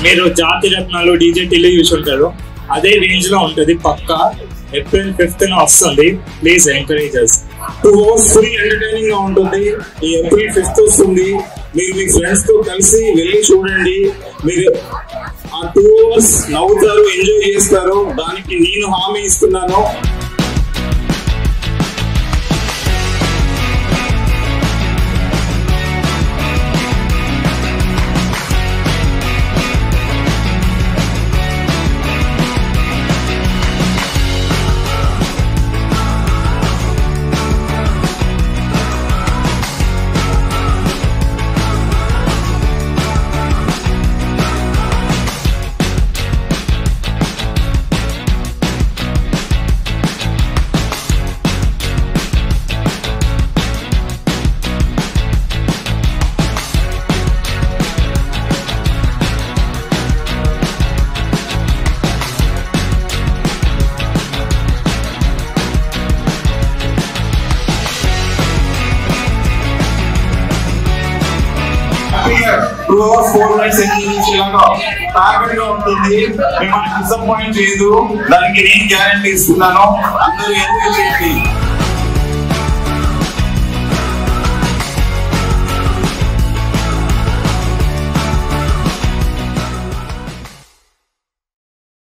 మీరు జాతి రత్నాలు డీజే టిల్లు చూసి ఉంటారు, అదే రేంజ్ లో ఉంటుంది. పక్కా April 5th వస్తుంది. Please encourage us. 2 hours full entertaining గా ఉంటుంది. ఈ April 5th వస్తుంది. మీరు మీ ఫ్రెండ్స్ తో కలిసి వెళ్ళి చూడండి. మీరు ఆ 2 hours నవ్వుతారు, ఎంజాయ్ చేస్తారు. దానికి నేను హామీ ఇస్తున్నాను. Two hours 4 nights టార్గెట్ గా ఉంటుంది. మిమ్మల్ని డిసప్పాయింట్ చేయదు. దానికి నేను గ్యారంటీ ఇస్తున్నాను. అందరూ ఎంజాయ్ చేయండి.